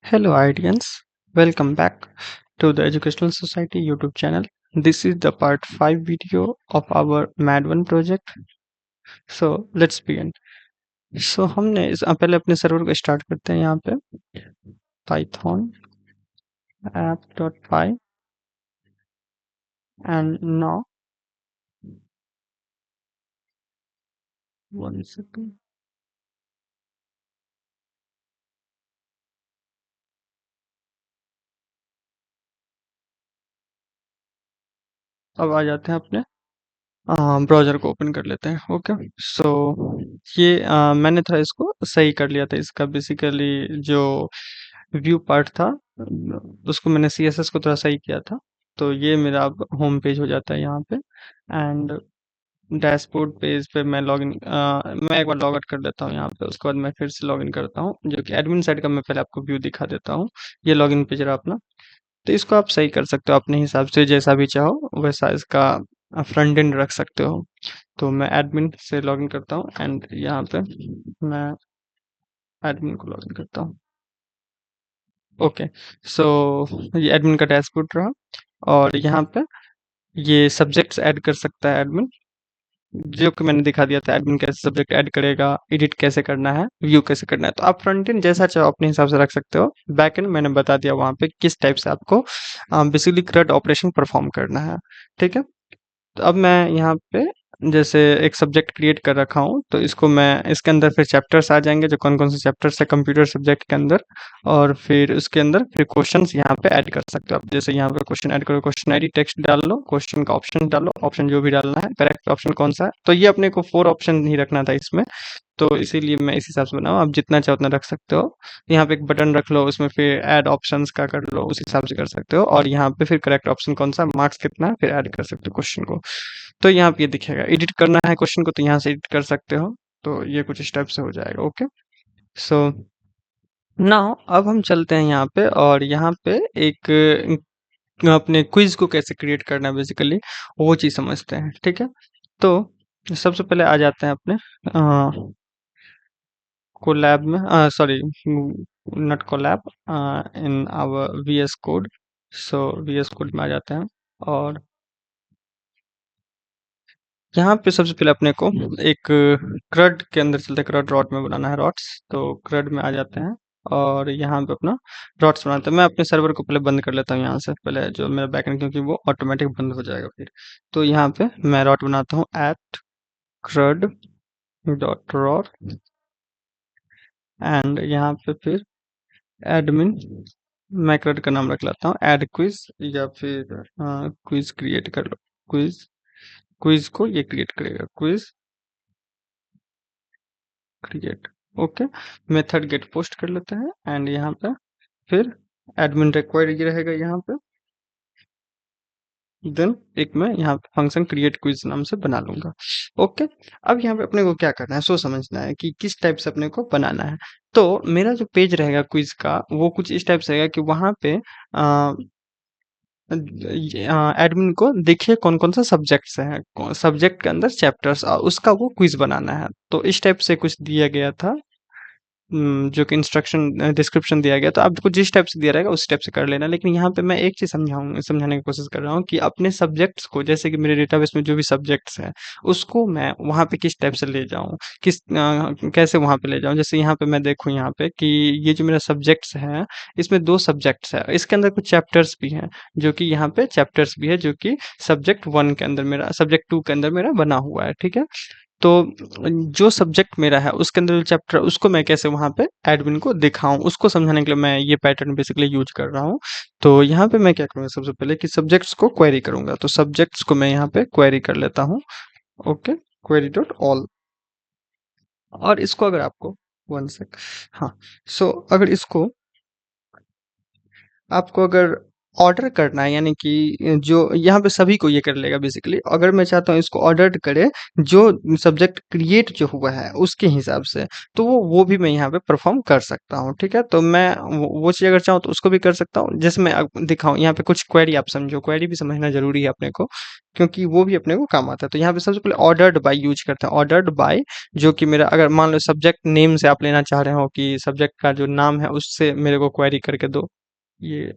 Hello, audience. Welcome back to the Educational Society YouTube channel. This is the part 5 video of our Mad1 project. So let's begin. So हमने पहले अपने server को start करते हैं यहाँ पे python app.py and now one second. अब आ जाते हैं अपने ब्राउजर को ओपन कर लेते हैं। ओके, सो ये मैंने थोड़ा इसको सही कर लिया था। इसका बेसिकली जो व्यू पार्ट था उसको मैंने सीएसएस को थोड़ा सही किया था। तो ये मेरा अब होम पेज हो जाता है यहाँ पे। एंड डैशबोर्ड पेज पे मैं एक बार लॉग आउट कर लेता हूँ यहाँ पे। उसके बाद मैं फिर से लॉगिन करता हूँ, जो कि एडमिन साइड का मैं पहले आपको व्यू दिखा देता हूँ। ये लॉगिन पेज रहा अपना। तो इसको आप सही कर सकते हो अपने हिसाब से, जैसा भी चाहो वैसा इसका फ्रंट एंड रख सकते हो। तो मैं एडमिन से लॉगिन करता हूँ एंड यहाँ पे मैं एडमिन को लॉगिन करता हूँ। ओके, सो ये एडमिन का डैशबोर्ड रहा। और यहाँ पे ये सब्जेक्ट्स ऐड कर सकता है एडमिन, जो कि मैंने दिखा दिया था। एडमिन कैसे सब्जेक्ट ऐड करेगा, एडिट कैसे करना है, व्यू कैसे करना है। तो आप फ्रंट एंड जैसा चाहो अपने हिसाब से रख सकते हो। बैक एंड मैंने बता दिया वहाँ पे किस टाइप से आपको बेसिकली CRUD ऑपरेशन परफॉर्म करना है। ठीक है, तो अब मैं यहाँ पे जैसे एक सब्जेक्ट क्रिएट कर रखा हूँ, तो इसको मैं इसके अंदर फिर चैप्टर्स आ जाएंगे, जो कौन कौन से चैप्टर्स है कंप्यूटर सब्जेक्ट के अंदर। और फिर उसके अंदर फिर क्वेश्चंस यहाँ पे ऐड कर सकते हो आप। जैसे यहाँ पे क्वेश्चन ऐड करो, क्वेश्चन आईडी टेक्स्ट डाल लो, क्वेश्चन का ऑप्शन डालो, ऑप्शन जो भी डालना है, करेक्ट ऑप्शन कौन सा है। तो ये अपने को 4 ऑप्शन ही रखना था इसमें। तो इसीलिए मैं इस हिसाब से बनाऊँ। आप जितना चाहो उतना रख सकते हो। यहाँ पे एक बटन रख लो, उसमें फिर ऐड ऑप्शंस का कर लो, उस हिसाब से कर सकते हो। और यहाँ पे फिर करेक्ट ऑप्शन कौन सा, मार्क्स कितना है, फिर ऐड कर सकते हो क्वेश्चन को। तो यहाँ पे ये दिखेगा। एडिट करना है क्वेश्चन को तो यहाँ से एडिट कर सकते हो। तो ये कुछ इस टाइप से हो जाएगा। ओके, सो नाउ अब हम चलते हैं यहाँ पे, और यहाँ पे एक अपने क्विज को कैसे क्रिएट करना है बेसिकली वो चीज़ समझते हैं। ठीक है, तो सबसे पहले आ जाते हैं अपने कोलैब में, sorry not Colab, in our VS Code. So VS Code में आ जाते हैं, और यहाँ पे सबसे पहले अपने को एक क्रड के अंदर चलते हैं। क्रड रॉट में बनाना है रॉट्स, तो क्रड में आ जाते हैं और यहाँ पे अपना रॉट्स बनाते हैं। मैं अपने सर्वर को पहले बंद कर लेता हूँ यहाँ से पहले, जो मेरा बैकएंड, क्योंकि वो ऑटोमेटिक बंद हो जाएगा फिर। तो यहाँ पे मैं रॉट बनाता हूँ at crud dot route, and यहाँ पे फिर एडमिन, मैं क्रड का नाम रख लेता हूँ एड क्विज, या फिर क्विज क्रिएट कर लो। क्विज, क्विज को ये क्रिएट करेगा, quiz create. Okay, method get post कर लेते हैं एंड यहाँ पे फिर एडमिन रिक्वायर्ड ये रहेगा यहाँ पे। देन एक मैं यहाँ पे फंक्शन क्रिएट क्विज नाम से बना लूंगा। ओके, अब यहाँ पे अपने को क्या करना है, सो समझना है कि किस टाइप से अपने को बनाना है। तो मेरा जो पेज रहेगा क्विज का, वो कुछ इस टाइप से रहेगा कि वहाँ पे एडमिन को देखिए कौन कौन सा सब्जेक्ट्स है, सब्जेक्ट के अंदर चैप्टर्स, उसका वो क्विज बनाना है। तो इस टाइप से कुछ दिया गया था, जो कि इंस्ट्रक्शन डिस्क्रिप्शन दिया गया। तो आपको जिस टाइप से दिया रहेगा उस टाइप से कर लेना। लेकिन यहाँ पे मैं एक चीज समझाने की कोशिश कर रहा हूँ कि अपने सब्जेक्ट्स को, जैसे कि मेरे डेटाबेस में जो भी सब्जेक्ट्स हैं, उसको मैं वहाँ पे किस टाइप से ले जाऊँ, कैसे वहाँ पे ले जाऊँ। जैसे यहाँ पे मैं देखूँ यहाँ पे कि ये जो मेरा सब्जेक्ट्स है, इसमें 2 सब्जेक्ट्स है, इसके अंदर कुछ चैप्टर्स भी हैं, जो कि यहाँ पे चैप्टर्स भी है, जो कि सब्जेक्ट 1 के अंदर मेरा, सब्जेक्ट 2 के अंदर मेरा बना हुआ है। ठीक है, तो जो सब्जेक्ट मेरा है उसके अंदर जो चैप्टर, उसको मैं कैसे वहाँ पे एडमिन को दिखाऊं, उसको समझाने के लिए मैं ये पैटर्न बेसिकली यूज कर रहा हूँ। तो यहाँ पे मैं क्या करूँगा, सबसे पहले कि सब्जेक्ट्स को क्वेरी करूंगा। तो सब्जेक्ट्स को मैं यहाँ पे क्वेरी कर लेता हूँ। Okay, query dot all. और इसको अगर आपको वन सेक, हाँ, सो अगर इसको आपको अगर ऑर्डर करना है, यानी कि जो यहाँ पे सभी को ये कर लेगा बेसिकली। अगर मैं चाहता हूँ इसको ऑर्डर करे जो सब्जेक्ट क्रिएट जो हुआ है उसके हिसाब से, तो वो भी मैं यहाँ पे परफॉर्म कर सकता हूँ। ठीक है, तो मैं वो चीज़ अगर चाहूँ तो उसको भी कर सकता हूँ। जैसे मैं दिखाऊँ यहाँ पे कुछ क्वेरी, आप समझो, क्वेरी भी समझना जरूरी है अपने को, क्योंकि वो भी अपने को काम आता है। तो यहाँ पे सबसे पहले ऑर्डर्ड बाय यूज करते हैं। ऑर्डर्ड बाय, जो कि मेरा, अगर मान लो सब्जेक्ट नेम से आप लेना चाह रहे हो कि सब्जेक्ट का जो नाम है उससे मेरे को क्वेरी करके दो। ये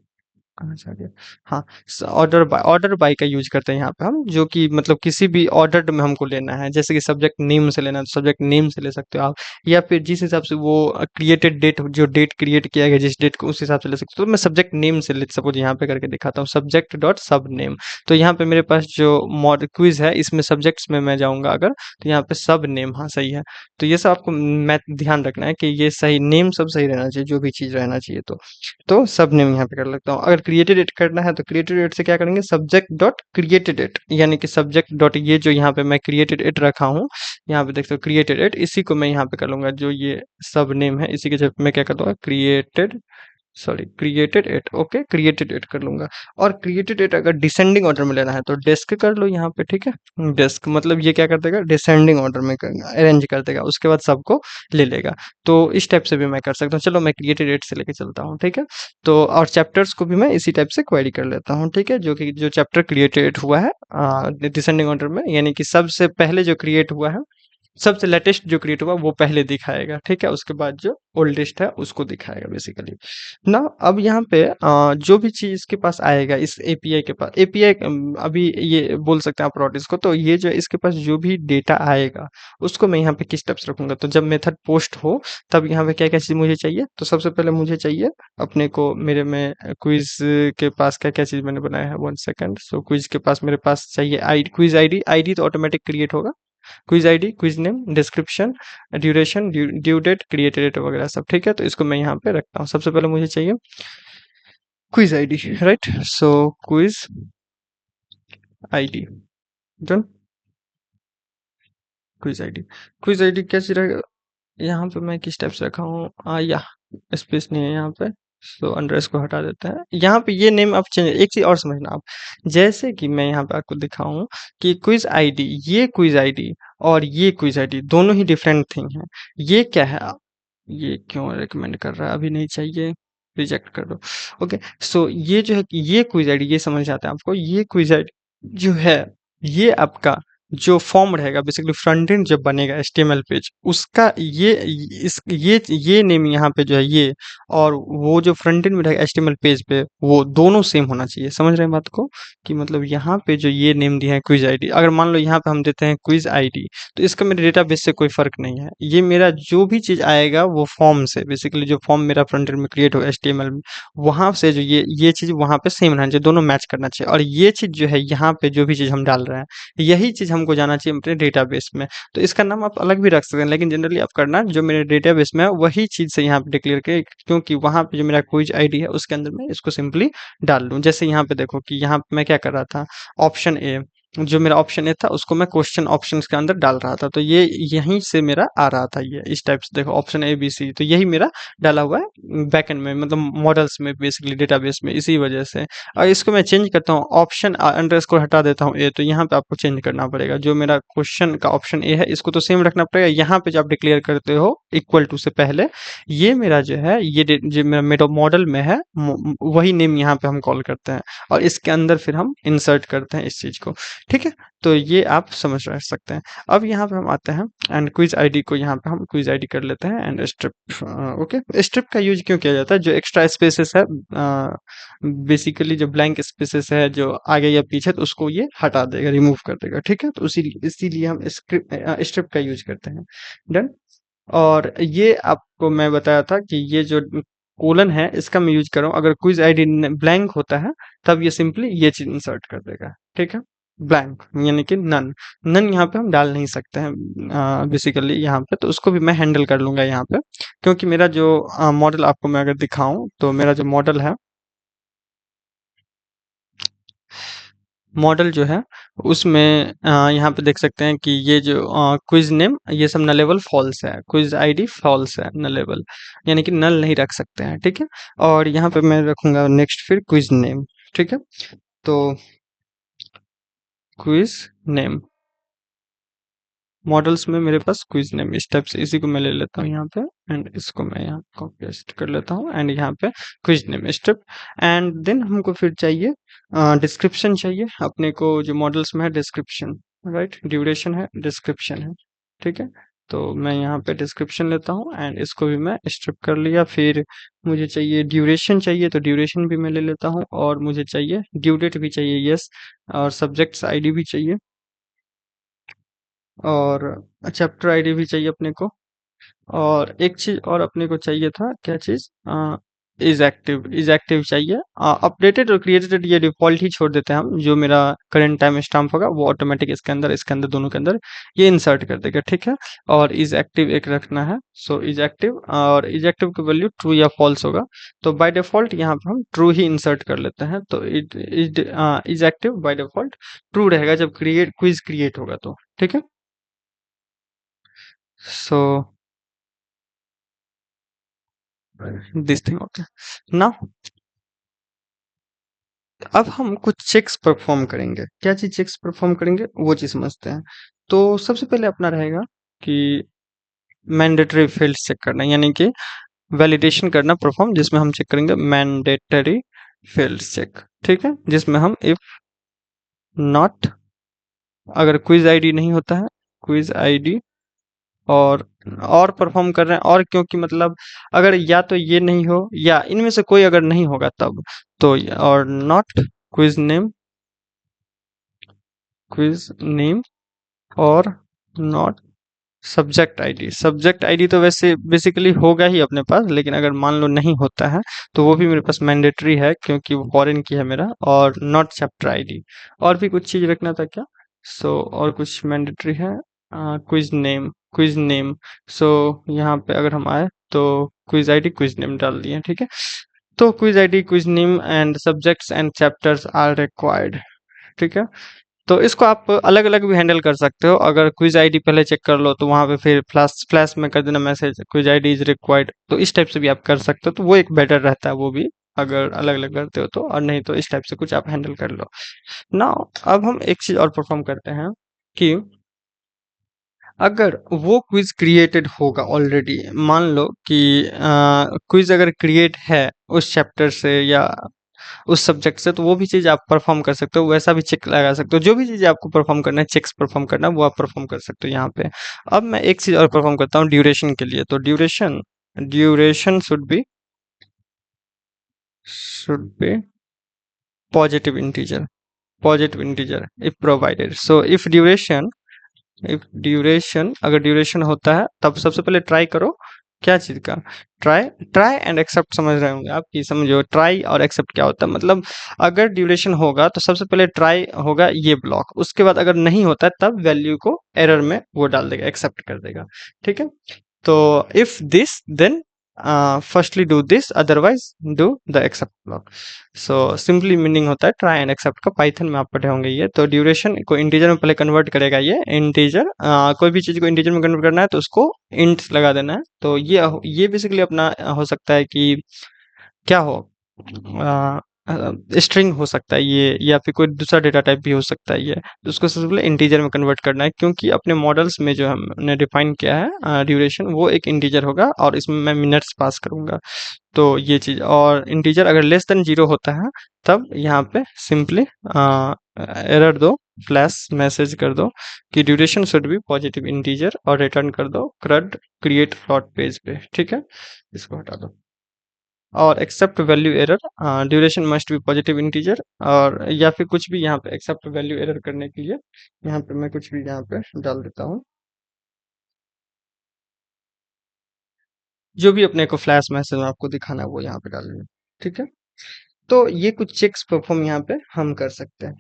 कहाँ से आ गया? हाँ, ऑर्डर बाय का यूज करते हैं यहाँ पे हम, जो कि मतलब किसी भी ऑर्डर्ड में हमको लेना है। जैसे कि सब्जेक्ट नेम से लेना है तो सब्जेक्ट नेम से ले सकते हो आप, या फिर जिस हिसाब से वो क्रिएटेड डेट, जो डेट क्रिएट किया गया जिस डेट को, उस हिसाब से ले सकते हो। तो मैं सब्जेक्ट नेम से ले, सपोज यहाँ पे करके दिखाता हूँ, सब्जेक्ट डॉट सब नेम। तो यहाँ पे मेरे पास जो मॉड क्विज है इसमें सब्जेक्ट्स में मैं जाऊंगा अगर, तो यहाँ पे सब नेम, हाँ सही है। तो ये सब आपको मैं ध्यान रखना है कि ये सही नेम सब सही रहना चाहिए, जो भी चीज रहना चाहिए। तो सब नेम यहाँ पे कर लेता हूँ। अगर क्रिएटेड एट करना है तो क्रिएटेड एट से क्या करेंगे, सब्जेक्ट डॉट क्रिएटेड एट, यानी कि सब्जेक्ट डॉट ये जो यहाँ पे मैं क्रिएटेड एट रखा हूँ, यहाँ पे देखते हो क्रिएटेड एट, इसी को मैं यहाँ पे कर लूंगा। जो ये सब नेम है इसी के जगह पे मैं क्या कर दूंगा, created at. Okay, created at कर लूंगा। और क्रिएटेड एट अगर डिसेंडिंग ऑर्डर में लेना है तो डेस्क कर लो यहाँ पे। ठीक है, डेस्क मतलब ये क्या कर देगा, डिसेंडिंग ऑर्डर में अरेंज कर देगा, उसके बाद सबको ले लेगा। तो इस टाइप से भी मैं कर सकता हूँ। चलो मैं क्रिएटेड एट से लेके चलता हूँ। ठीक है, तो और चैप्टर्स को भी मैं इसी टाइप से क्वेरी कर लेता हूँ। ठीक है, जो कि जो चैप्टर क्रिएटेड हुआ है डिसेंडिंग ऑर्डर में, यानी कि सबसे पहले जो क्रिएट हुआ है, सबसे लेटेस्ट जो क्रिएट हुआ वो पहले दिखाएगा। ठीक है, उसके बाद जो ओल्डेस्ट है उसको दिखाएगा बेसिकली ना। अब यहाँ पे जो भी चीज इसके पास आएगा, इस एपीआई के पास, एपीआई अभी ये बोल सकते हैं आप प्रोडिस को, तो ये जो इसके पास जो भी डेटा आएगा उसको मैं यहाँ पे किस स्टेप्स रखूंगा। तो जब मेथड पोस्ट हो तब यहाँ पे क्या क्या चीज मुझे चाहिए, तो सबसे पहले मुझे चाहिए अपने को, मेरे में क्विज के पास क्या क्या चीज मैंने बनाया है, 1 सेकंड। सो क्विज के पास मेरे पास चाहिए आई क्विज आईडी। आईडी तो ऑटोमेटिक क्रिएट होगा, quiz ID, quiz name, description, duration, due date, created date वगैरह सब। ठीक है, तो इसको मैं यहाँ पे रखता हूँ। सबसे पहले मुझे चाहिए quiz ID, right. So quiz ID done. Quiz ID, quiz ID क्या चीज रहेगा, यहाँ पे मैं किस टाइप से रखा हूँ, या स्पेस नहीं है यहाँ पे, सो अंडर को हटा देते हैं। यहाँ पे ये नेम आप चेंज, एक चीज और समझना आप, जैसे कि मैं यहाँ पे आपको दिखाऊं कि क्विज आईडी, ये क्विज आईडी और ये क्विज आईडी दोनों ही डिफरेंट थिंग है। ये क्या है, ये क्यों रिकमेंड कर रहा है, अभी नहीं चाहिए, रिजेक्ट कर दो। ओके, सो ये जो है कि ये क्विज आईडी, ये समझ आता है आपको, ये क्विज आईडी जो है, ये आपका जो फॉर्म रहेगा बेसिकली, फ्रंट एंड जब बनेगा एचटीएमएल पेज उसका, ये नेम यहाँ पे जो है ये, और वो जो फ्रंट एंड में रहेगा एचटीएमएल पेज पे, वो दोनों सेम होना चाहिए। समझ रहे हैं बात को, कि मतलब यहाँ पे जो ये नेम दिया है क्विज आईडी, अगर मान लो यहाँ पे हम देते हैं क्विज आईडी, तो इसका मेरे डेटाबेस से कोई फर्क नहीं है। ये मेरा जो भी चीज आएगा वो फॉर्म से, बेसिकली जो फॉर्म मेरा फ्रंट एंड में क्रिएट हो एचटीएमएल में, वहां से जो ये चीज वहां पे सेम रहना चाहिए, दोनों मैच करना चाहिए। और ये चीज जो है यहाँ पे जो भी चीज हम डाल रहे हैं, यही चीज हमको जाना चाहिए अपने डेटाबेस में। तो इसका नाम आप अलग भी रख सकते हैं, लेकिन जनरली आप करना जो मेरे डेटाबेस में है वही चीज से यहाँ पे डिक्लेयर के, क्योंकि वहां पे जो मेरा क्विज आईडी है उसके अंदर मैं इसको सिंपली डाल दूं। जैसे यहाँ पे देखो कि यहाँ पे मैं क्या कर रहा था, ऑप्शन ए, जो मेरा ऑप्शन ए था उसको मैं क्वेश्चन ऑप्शंस के अंदर डाल रहा था, तो ये यहीं से मेरा आ रहा था, ये इस टाइप से देखो, ऑप्शन ए बी सी, तो यही मेरा डाला हुआ है बैकएंड में, मतलब मॉडल्स में, बेसिकली डेटाबेस में, इसी वजह से। और इसको मैं चेंज करता हूँ, ऑप्शन अंडरस्कोर हटा देता हूँ ए, तो यहाँ पे आपको चेंज करना पड़ेगा। जो मेरा क्वेश्चन का ऑप्शन ए है इसको तो सेम रखना पड़ेगा, यहाँ पे जब आप डिक्लेयर करते हो इक्वल टू से पहले, ये मेरा जो है, जो मेरा मॉडल में है, वही नेम यहाँ पे हम कॉल करते हैं, और इसके अंदर फिर हम इंसर्ट करते हैं इस चीज को। ठीक है, तो ये आप समझ रह सकते हैं। अब यहाँ पे हम आते हैं एंड क्विज आईडी को, यहाँ पे हम क्विज आईडी कर लेते हैं एंड स्ट्रिप। ओके, स्ट्रिप का यूज क्यों किया जाता है, जो एक्स्ट्रा स्पेसेस है, बेसिकली जो ब्लैंक स्पेसेस है जो आगे या पीछे, तो उसको ये हटा देगा, रिमूव कर देगा। ठीक है, तो इसीलिए हम स्ट्रिप का यूज करते हैं। डन। और ये आपको मैं बताया था कि ये जो कोलन है इसका मैं यूज कर रहा हूँ, अगर क्विज आईडी ब्लैंक होता है तब ये सिंपली ये चीज इंसर्ट कर देगा। ठीक है, ब्लैंक यानी कि नन, नन यहाँ पे हम डाल नहीं सकते हैं बेसिकली यहाँ पे, तो उसको भी मैं हैंडल कर लूंगा यहाँ पे, क्योंकि मेरा जो मॉडल आपको मैं अगर दिखाऊं, तो मेरा जो मॉडल है, मॉडल जो है उसमें यहाँ पे देख सकते हैं कि ये जो क्विज नेम, ये सब नलेबल फॉल्स है, क्विज आईडी फॉल्स है, नलेबल यानी कि नल नहीं रख सकते हैं। ठीक है, और यहाँ पे मैं रखूंगा नेक्स्ट फिर क्विज नेम। ठीक है। तो क्विज नेम, मॉडल्स में मेरे पास क्विज नेम इस टाइप से, इसी को मैं ले लेता हूँ यहाँ पे, एंड इसको मैं यहाँ कॉपी पेस्ट कर लेता हूँ, एंड यहाँ पे quiz name step. And then हमको फिर चाहिए डिस्क्रिप्शन चाहिए अपने को, जो मॉडल्स में है डिस्क्रिप्शन, राइट, ड्यूरेशन है, डिस्क्रिप्शन है, ठीक है। तो मैं यहाँ पे डिस्क्रिप्शन लेता हूँ एंड इसको भी मैं स्ट्रिप कर लिया। फिर मुझे चाहिए ड्यूरेशन चाहिए, तो ड्यूरेशन भी मैं ले लेता हूँ, और मुझे चाहिए ड्यू डेट भी चाहिए, यस, और सब्जेक्ट्स आईडी भी चाहिए, और चैप्टर आईडी भी चाहिए अपने को। और एक चीज और अपने को चाहिए था, क्या चीज, इज एक्टिव चाहिए। अपडेटेड और क्रिएटेड ये डिफॉल्ट ही छोड़ देते हैं हम, जो मेरा करंट टाइम स्टैम्प होगा वो ऑटोमेटिक इसके अंदर दोनों के अंदर ये इंसर्ट कर देगा, ठीक है। और इज एक्टिव एक रखना है, सो इज एक्टिव, और इज एक्टिव की वैल्यू ट्रू या फॉल्स होगा, तो बाय डिफॉल्ट यहाँ पे हम ट्रू ही इंसर्ट कर लेते हैं। तो is active by default true रहेगा जब क्विज क्रिएट होगा तो, ठीक है। So this thing, okay. Now अब हम कुछ चेक्स परफॉर्म करेंगे। क्या चीज चेक्स परफॉर्म करेंगे वो चीज समझते हैं। तो सबसे पहले अपना रहेगा कि मैंडेटरी फील्ड चेक करना, यानी कि वैलिडेशन करना परफॉर्म, जिसमें हम चेक करेंगे मैंडेटरी फील्ड चेक, ठीक है, जिसमें हम इफ नॉट, अगर क्विज आईडी नहीं होता है, क्विज आईडी, और परफॉर्म कर रहे हैं, और क्योंकि मतलब अगर या तो ये नहीं हो या इनमें से कोई अगर नहीं होगा तब, तो और not quiz name, quiz name, और नॉट सब्जेक्ट आईडी तो वैसे बेसिकली होगा ही अपने पास, लेकिन अगर मान लो नहीं होता है तो वो भी मेरे पास मैंडेटरी है, क्योंकि वो फॉरेन की है मेरा, और नॉट चैप्टर आईडी। और भी कुछ चीज रखना था क्या, सो और कुछ मैंडेटरी है, क्विज नेम, क्विज नेम। सो यहाँ पे अगर हम आए तो क्विज आईडी क्विज नेम डाल दिए, ठीक है। तो quiz ID quiz name and subjects and chapters are required, ठीक है। तो इसको आप अलग-अलग भी हैंडल कर सकते हो। अगर क्विज आईडी पहले चेक कर लो तो वहाँ पे फिर फ्लैश फ्लैश में कर देना message quiz ID is required, तो इस टाइप से भी आप कर सकते हो, तो वो एक बेटर रहता है वो भी, अगर अलग-अलग करते हो तो। और नहीं तो इस टाइप से कुछ आप हैंडल कर लो। नाउ अब हम एक चीज और परफॉर्म करते हैं कि अगर वो क्विज क्रिएटेड होगा ऑलरेडी, मान लो कि क्विज अगर क्रिएट है उस चैप्टर से या उस सब्जेक्ट से, तो वो भी चीज आप परफॉर्म कर सकते हो, वैसा भी चेक लगा सकते हो। जो भी चीज आपको परफॉर्म करना है, चेक्स परफॉर्म करना है, वो आप परफॉर्म कर सकते हो यहाँ पे। अब मैं एक चीज और परफॉर्म करता हूँ ड्यूरेशन के लिए, तो duration duration should be positive integer if provided. So if duration अगर ड्यूरेशन होता है तब सबसे पहले ट्राई करो, क्या चीज का, ट्राई ट्राई एंड एक्सेप्ट, समझ रहे होंगे आप कि समझो ट्राई और एक्सेप्ट क्या होता है। मतलब अगर ड्यूरेशन होगा तो सबसे पहले ट्राई होगा ये ब्लॉक, उसके बाद अगर नहीं होता है तब वैल्यू को एरर में वो डाल देगा, एक्सेप्ट कर देगा, ठीक है। तो if this then firstly do this, otherwise do the except block. So simply meaning होता है ट्राई एंड एक्सेप्ट का, पाइथन में आप पढ़े होंगे ये। तो ड्यूरेशन को इंटीजर में पहले कन्वर्ट करेगा, ये इंटीजर, कोई भी चीज को इंटीजर में कन्वर्ट करना है तो उसको इंट लगा देना है। तो ये बेसिकली अपना हो सकता है कि क्या हो, स्ट्रिंग हो सकता है ये, या फिर कोई दूसरा डेटा टाइप भी हो सकता है ये। तो उसको सबसे पहले इंटीजर में कन्वर्ट करना है, क्योंकि अपने मॉडल्स में जो हमने डिफाइन किया है ड्यूरेशन, वो एक इंटीजर होगा और इसमें मैं मिनट्स पास करूंगा। तो ये चीज, और इंटीजर अगर लेस देन 0 होता है तब यहाँ पे सिंपली एरर दो, फ्लैश मैसेज कर दो कि duration should be positive integer, और रिटर्न कर दो क्रड क्रिएट प्लॉट पेज पे, ठीक है। इसको हटा दो, और except value error duration must be positive integer, और या फिर कुछ भी यहाँ पे एक्सेप्ट वैल्यू एरर करने के लिए यहाँ पे मैं कुछ भी यहाँ पे डाल देता हूँ, जो भी अपने को फ्लैश मैसेज में आपको दिखाना है वो यहाँ पे डाल देंगे, ठीक है। तो ये कुछ चेक्स परफॉर्म यहाँ पे हम कर सकते हैं।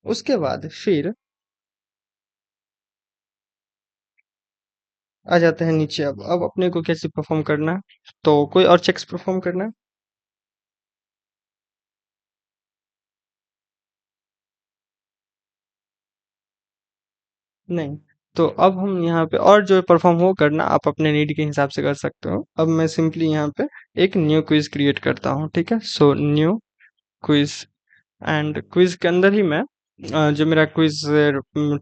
उसके बाद फिर आ जाते हैं नीचे। अब अपने को कैसे परफॉर्म करना है, तो कोई और चेक्स परफॉर्म करना है, नहीं। तो अब हम यहाँ पे और जो परफॉर्म हो करना, आप अपने नीड के हिसाब से कर सकते हो। अब मैं सिंपली यहाँ पे एक न्यू क्विज क्रिएट करता हूँ, ठीक है। So new quiz. And quiz के अंदर ही मैं जो मेरा क्विज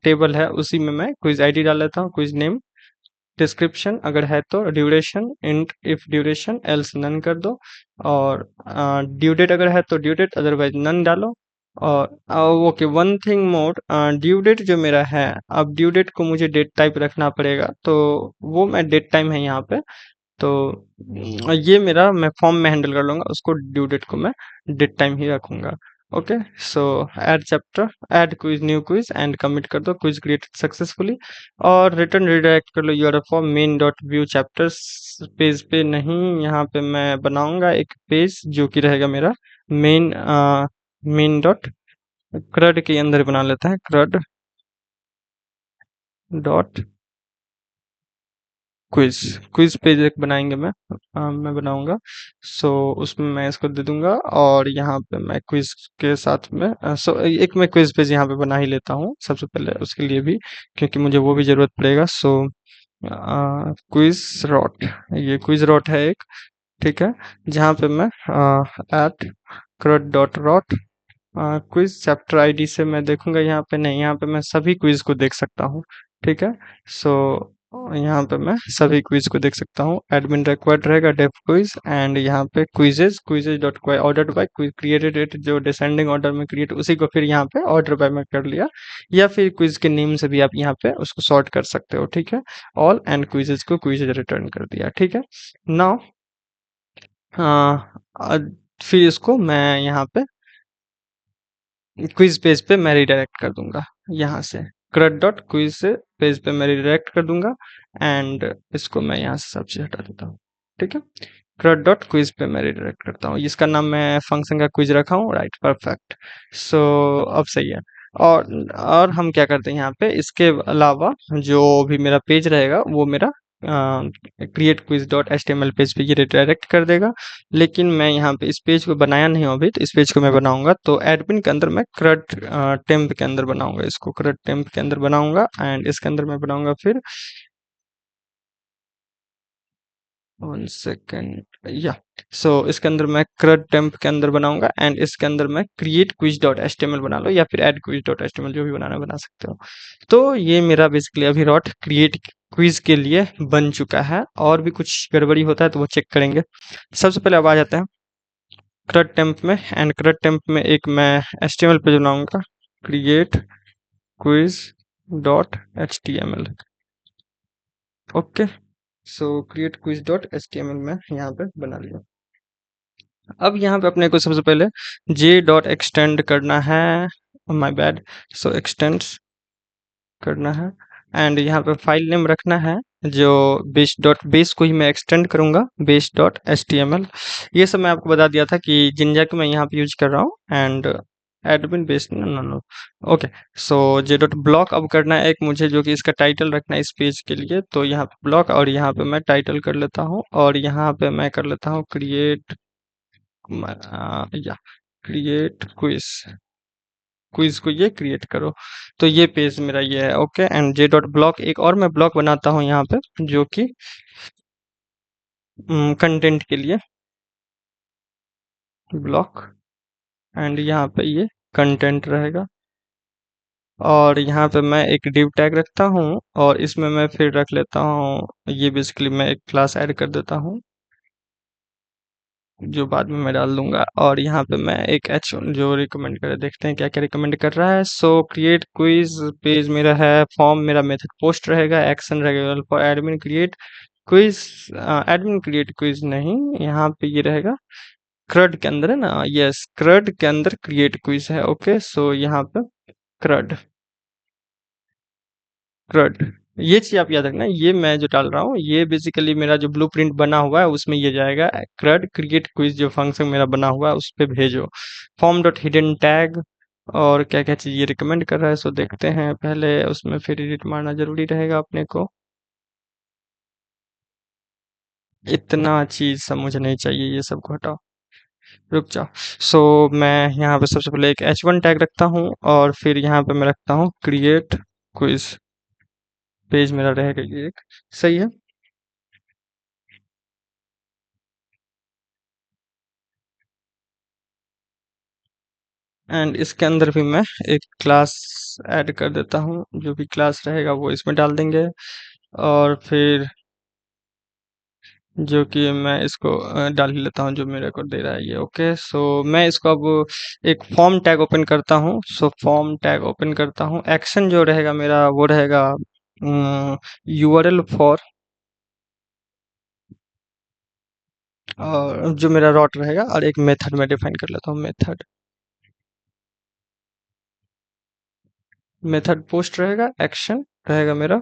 टेबल है उसी में मैं क्विज आईडी डाल लेता हूँ, क्विज नेम, डिस्क्रिप्शन अगर है तो, duration int if duration else none कर दो, और ड्यू डेट अगर है तो ड्यू डेट, अदरवाइज नन डालो। और okay, one thing more, due date जो मेरा है, अब ड्यू डेट को मुझे डेट टाइप रखना पड़ेगा, तो वो मैं डेट टाइम है यहाँ पे। तो ये मेरा मैं फॉर्म में हैंडल कर लूंगा, उसको ड्यू डेट को मैं डेट टाइम ही रखूंगा। Okay, so add chapter, add quiz, new quiz and commit कर दो, क्विज क्रिएटेड सक्सेसफुली। और रिटर्न रिडायरेक्ट कर लो URL for main dot view chapters page पे नहीं, यहाँ पे मैं बनाऊंगा एक पेज जो कि रहेगा मेरा मेन, मेन डॉट क्रड के अंदर बना लेता है, क्रड डॉट क्विज, क्विज पेज एक बनाएंगे मैं बनाऊंगा। सो उसमें मैं इसको दे दूंगा, और यहाँ पे मैं क्विज के साथ में सो एक मैं क्विज पेज यहाँ पे बना ही लेता हूँ सबसे पहले उसके लिए भी, क्योंकि मुझे वो भी जरूरत पड़ेगा। सो क्विज रॉट, ये क्विज रॉट है एक, ठीक है, जहाँ पे मैं at crud dot route quiz chapter ID से मैं देखूंगा, यहाँ पे नहीं, यहाँ पे मैं सभी क्विज को देख सकता हूँ, ठीक है। सो यहाँ पे मैं सभी क्विज को देख सकता हूँ, एडमिन रिक्वायर्ड रहेगा डेफ क्विज, एंड यहाँ पे quizzes, quizzes dot ordered bye quiz created at, जो डिसेंडिंग ऑर्डर में क्रिएट, उसी को फिर यहाँ पे ऑर्डर बाय में कर लिया, या फिर क्विज के नेम से भी आप यहाँ पे उसको सॉर्ट कर सकते हो, ठीक है। ऑल एंड क्विजेज को क्विजेज रिटर्न कर दिया, ठीक है। नाउ फिर इसको मैं यहाँ पे क्विज पेज पे मैं रिडायरेक्ट कर दूंगा, यहाँ से क्रड डॉट क्विज से पेज पे मैं रिडायरेक्ट कर दूंगा, एंड इसको मैं यहाँ से सब चीज हटा देता हूँ, ठीक है। क्रड डॉट क्विज पे मैं रिडायरेक्ट करता हूँ, इसका नाम मैं फंक्शन का क्विज रखा हूँ, राइट, परफेक्ट। सो अब सही है। और हम क्या करते हैं यहाँ पे, इसके अलावा जो भी मेरा पेज रहेगा वो मेरा create quiz dot H T M L page पे ये रिडायरेक्ट कर देगा। लेकिन मैं यहाँ पे इस पेज को बनाया नहीं हूँ अभी, तो इस पेज को मैं बनाऊंगा, तो एडमिन के अंदर मैं क्रड टेम्प के अंदर बनाऊंगा, इसको क्रड टेम्प के अंदर बनाऊंगा, एंड इसके अंदर मैं बनाऊंगा फिर, वन सेकेंड, या सो इसके अंदर मैं क्रड टेम्प के अंदर बनाऊंगा, एंड इसके अंदर मैं create quiz dot H T M L बना लो, या फिर add quiz dot H T M L, जो भी बनाना बना सकते हो। तो ये मेरा बेसिकली अभी रॉट क्रिएट क्विज के लिए बन चुका है, और भी कुछ गड़बड़ी होता है तो वो चेक करेंगे। सबसे पहले अब आ जाते हैं क्रड टेम्प में, एंड क्रड टेम्प में एक मैं HTML पेज बनाऊंगा, create quiz dot HTML। Okay, सो क्रिएट क्विज डॉट HTML में यहाँ पे बना लिया। अब यहाँ पे अपने को सबसे पहले जे डॉट एक्सटेंड करना है, माय बैड, सो एक्सटेंड्स करना है, एंड यहाँ पे फाइल नेम रखना है, जो बेस डॉट बेस को ही मैं एक्सटेंड करूंगा, base dot H T M L. ये सब मैं आपको बता दिया था कि जिंजा को मैं यहाँ पे यूज कर रहा हूँ, and admin base, no no no, okay. So J dot block अब करना है एक मुझे, जो कि इसका टाइटल रखना है इस पेज के लिए, तो यहाँ पे ब्लॉक, और यहाँ पे मैं टाइटल कर लेता हूँ, और यहाँ पे मैं कर लेता हूँ क्रिएट, या क्रिएट क्विज, क्विज को ये क्रिएट करो। तो ये पेज मेरा ये है, okay. And J dot block एक और मैं ब्लॉक बनाता हूँ यहाँ पे, जो कि कंटेंट के लिए ब्लॉक, एंड यहाँ पे ये कंटेंट रहेगा, और यहाँ पे मैं एक डिव टैग रखता हूँ, और इसमें मैं फिर रख लेता हूँ, ये बेसिकली मैं एक क्लास ऐड कर देता हूँ, जो बाद में मैं डाल दूंगा। और यहाँ पे मैं एक एच जो रिकमेंड करे, देखते हैं क्या क्या रिकमेंड कर रहा है। सो क्रिएट क्विज पेज मेरा है, फॉर्म मेरा मेथड पोस्ट रहेगा, एक्शन रहेगा for admin create quiz, admin create quiz नहीं, यहाँ पे ये रहेगा क्रड के अंदर है ना, यस, क्रड के अंदर क्रिएट क्विज है, ओके। सो यहाँ पे क्रड, क्रड, ये चीज आप याद रखना, ये मैं जो डाल रहा हूँ ये बेसिकली मेरा जो ब्लूप्रिंट बना हुआ है उसमें ये जाएगा, क्रड क्रिएट क्विज जो फंक्शन मेरा बना हुआ है उस पे भेजो, फॉर्म डॉट हिडन टैग, और क्या क्या चीज ये रिकमेंड कर रहा है, सो देखते हैं पहले, उसमें फिर एडिट मारना जरूरी रहेगा अपने को, इतना चीज सब मुझे नहीं चाहिए, ये सब को हटाओ, रुक जाओ। सो मैं यहाँ पे सबसे पहले एक H1 टैग रखता हूँ, और फिर यहाँ पे मैं रखता हूँ क्रिएट क्विज, पेज मेरा रहेगा ये एक, सही है। एंड इसके अंदर भी मैं एक क्लास ऐड कर देता हूँ, जो भी क्लास रहेगा वो इसमें डाल देंगे। और फिर जो कि मैं इसको डाल ही लेता हूँ, जो मेरे को दे रहा है ये। ओके, सो मैं इसको अब एक फॉर्म टैग ओपन करता हूँ। सो फॉर्म टैग ओपन करता हूँ, एक्शन जो रहेगा मेरा वो रहेगा यूआरएल फॉर, और जो मेरा रॉट रहेगा, और एक मेथड मैं डिफाइन कर लेता हूँ, मेथड। मेथड पोस्ट रहेगा, एक्शन रहेगा मेरा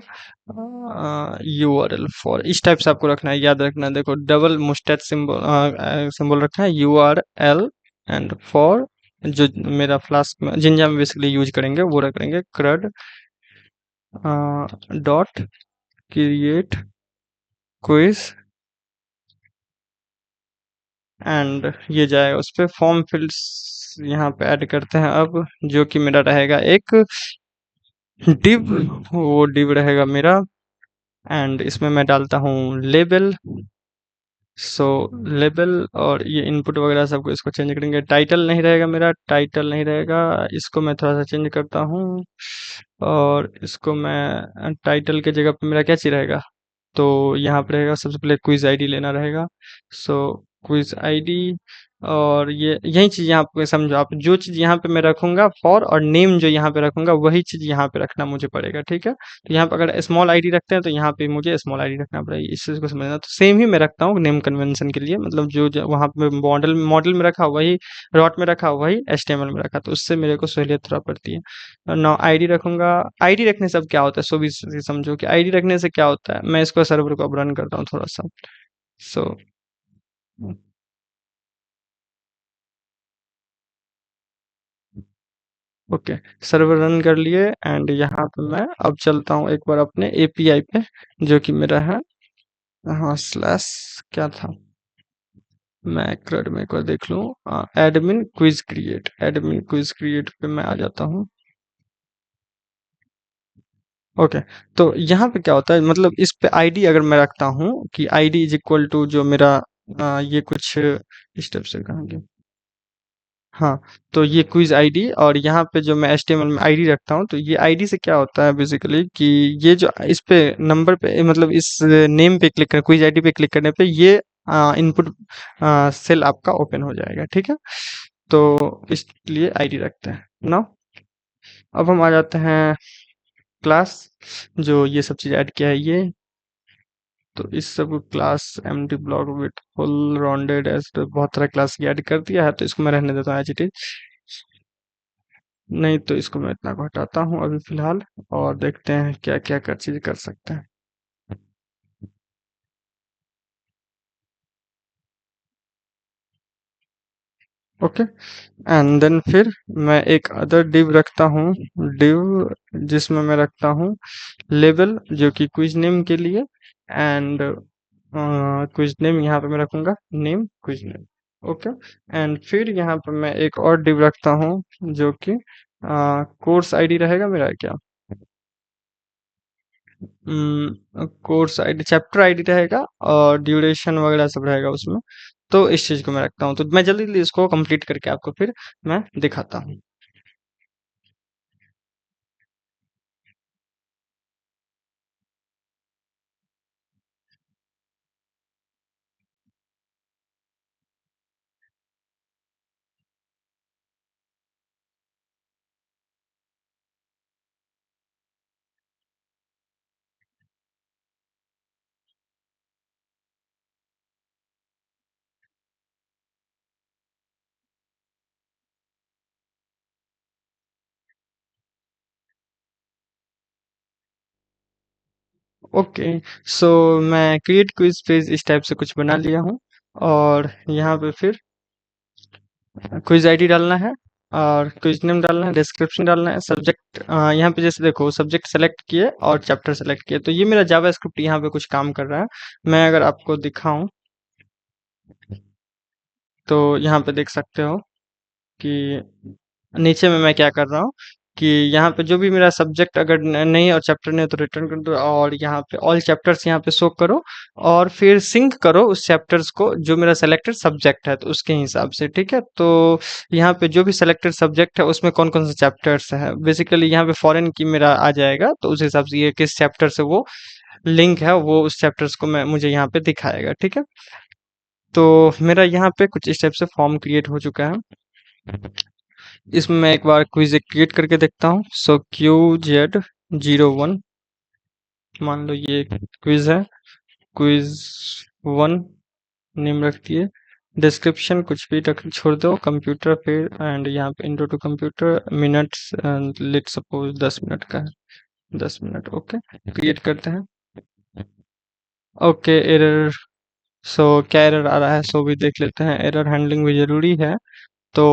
यूआरएल फॉर। इस टाइप से आपको रखना है, याद रखना है। देखो, डबल मुस्टैच सिंबल सिंबल रखना है, यूआरएल एंड फॉर। जो मेरा फ्लास्क में जिंजा में बेसिकली यूज करेंगे वो रखेंगे crud dot create quiz, and ये जाएगा उस पे। फॉर्म फिल्ड्स यहाँ पे ऐड करते हैं अब, जो कि मेरा रहेगा एक डिव। वो डिव रहेगा मेरा, एंड इसमें मैं डालता हूँ लेबल। सो लेबल, और ये इनपुट वगैरह सबको इसको चेंज करेंगे। टाइटल नहीं रहेगा मेरा, टाइटल नहीं रहेगा, इसको मैं थोड़ा सा चेंज करता हूँ। और इसको मैं टाइटल के जगह पे मेरा क्या चीज रहेगा, तो यहाँ पे रहेगा सबसे पहले क्विज आईडी लेना रहेगा। सो क्विज आईडी, और ये यही चीज यहाँ पे समझो आप, जो चीज यहाँ पे मैं रखूंगा फॉर, और नेम जो यहाँ पे रखूंगा वही चीज यहाँ पे रखना मुझे पड़ेगा, ठीक है। तो यहाँ पे अगर स्मॉल आईडी रखते हैं तो यहाँ पे मुझे स्मॉल आईडी रखना पड़ेगा, इस चीज को समझना। तो सेम ही मैं रखता हूँ नेम कन्वेंशन के लिए, मतलब जो वहाँ पे मॉडल मॉडल में रखा वही, रॉट में रखा वही, एचटीएमएल में रखा, तो उससे मेरे को सहूलियत थोड़ा पड़ती है। नौ आईडी रखूंगा। आईडी रखने से अब क्या होता है, सो भी समझो कि आईडी रखने से क्या होता है। मैं इसको सर्वर को अब रन करता हूँ थोड़ा सा। सो ओके, सर्वर रन कर लिए, एंड यहाँ पे मैं अब चलता हूँ एक बार अपने एपीआई पे, जो कि मेरा है, हाँ, स्लैश क्या था, मैं क्रड में एक बार देख लूँ। एडमिन क्विज क्रिएट पे मैं आ जाता हूँ। ओके, तो यहाँ पे क्या होता है, मतलब इस पे आईडी अगर मैं रखता हूँ कि आईडी इज इक्वल टू जो मेरा ये कुछ स्टेप से कहेंगे, हाँ, तो ये क्विज आईडी, और यहाँ पे जो मैं एचटीएमएल में आईडी रखता हूँ, तो ये आईडी से क्या होता है बेसिकली कि ये जो इस पे नंबर पे, मतलब इस नेम पे क्लिक कर, क्विज आईडी पे क्लिक करने पे ये इनपुट सेल आपका ओपन हो जाएगा, ठीक है। तो इसलिए आईडी रखते हैं ना। अब हम आ जाते हैं क्लास, जो ये सब चीज ऐड किया है ये। तो इस सब class empty block with full rounded edge, तो बहुत तरह क्लास की ऐड कर दिया है, तो इसको मैं रहने देता हूँ एज इट इज। नहीं तो इसको मैं इतना को हटाता हूँ अभी फिलहाल, और देखते हैं क्या क्या कर चीज कर सकते हैं। ओके, एंड देन फिर मैं एक अदर डिव रखता हूँ, डिव जिसमें मैं रखता हूँ लेबल, जो कि क्विज नेम के लिए, एंड क्विज नेम यहाँ पे मैं रखूंगा name quiz name. Okay, and फिर यहाँ पे मैं एक और डिव रखता हूँ, जो कि कोर्स आईडी रहेगा मेरा क्या, कोर्स आईडी, चैप्टर आईडी रहेगा, और ड्यूरेशन वगैरह सब रहेगा उसमें। तो इस चीज को मैं रखता हूँ, तो मैं जल्दी जल्दी इसको कंप्लीट करके आपको फिर मैं दिखाता हूँ। ओके, सो मैं क्रिएट क्विज पेज इस टाइप से कुछ बना लिया हूँ, और यहाँ पे फिर क्विज आईडी डालना है, और क्विज नेम डालना है, डिस्क्रिप्शन डालना है, सब्जेक्ट यहाँ पे जैसे देखो सब्जेक्ट सेलेक्ट किए और चैप्टर सेलेक्ट किए, तो ये मेरा जावा स्क्रिप्ट यहाँ पे कुछ काम कर रहा है। मैं अगर आपको दिखाऊं तो यहाँ पे देख सकते हो कि नीचे में मैं क्या कर रहा हूँ, कि यहाँ पे जो भी मेरा सब्जेक्ट अगर नहीं है और चैप्टर नहीं है तो रिटर्न कर दो, और यहाँ पे ऑल चैप्टर्स यहाँ पे शो करो, और फिर सिंक करो उस चैप्टर्स को जो मेरा सेलेक्टेड सब्जेक्ट है तो उसके हिसाब से, ठीक है। तो यहाँ पे जो भी सेलेक्टेड सब्जेक्ट है उसमें कौन कौन से चैप्टर्स है, बेसिकली यहाँ पे फॉरेन की मेरा आ जाएगा, तो उस हिसाब से ये किस चैप्टर से वो लिंक है वो उस चैप्टर्स को मैं मुझे यहाँ पे दिखाएगा, ठीक है। तो मेरा यहाँ पे कुछ इस टाइप से फॉर्म क्रिएट हो चुका है। इसमें मैं एक बार क्विज क्रिएट करके देखता हूँ। सो QZ01, मान लो ये क्विज है, क्विज 1 नेम रख दिए। डिस्क्रिप्शन कुछ भी छोड़ दो, कंप्यूटर फिर, एंड यहाँ पे intro to computer, minutes let suppose 10 minute का है, 10 मिनट, ओके। क्रिएट करते हैं। Okay, error. सो क्या एरर आ रहा है सो भी देख लेते हैं, एरर हैंडलिंग भी जरूरी है। तो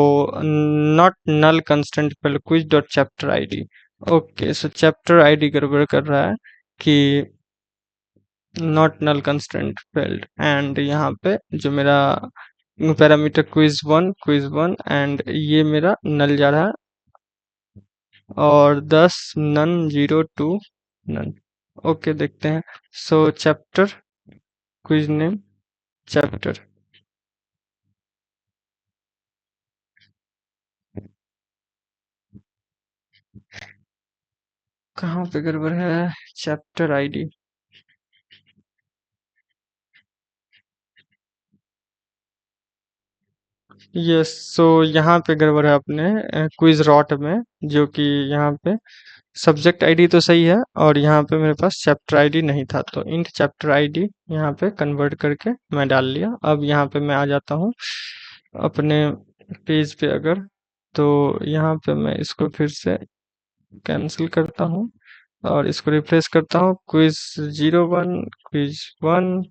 नॉट नल कंस्टेंट पहले quiz dot chapter ID. Okay, so chapter ID गड़बड़ कर रहा है कि not null constant failed, and यहाँ पे जो मेरा पैरामीटर क्विज वन एंड ये मेरा नल जा रहा है, और 10 नन 0 2 नन। ओके, देखते हैं। सो चैप्टर क्विज नेम चैप्टर, कहाँ पे गड़बड़ है, चैप्टर आईडी। यस, सो यहाँ पे गड़बड़ है अपने क्विज रॉट में, जो कि यहाँ पे सब्जेक्ट आईडी तो सही है और यहाँ पे मेरे पास चैप्टर आईडी नहीं था, तो इंट चैप्टर आईडी यहाँ पे कन्वर्ट करके मैं डाल लिया। अब यहाँ पे मैं आ जाता हूँ अपने पेज पे, अगर तो यहाँ पे मैं इसको फिर से कैंसिल करता हूँ और इसको रिफ्रेश करता हूँ, क्विज 01 क्विज 1,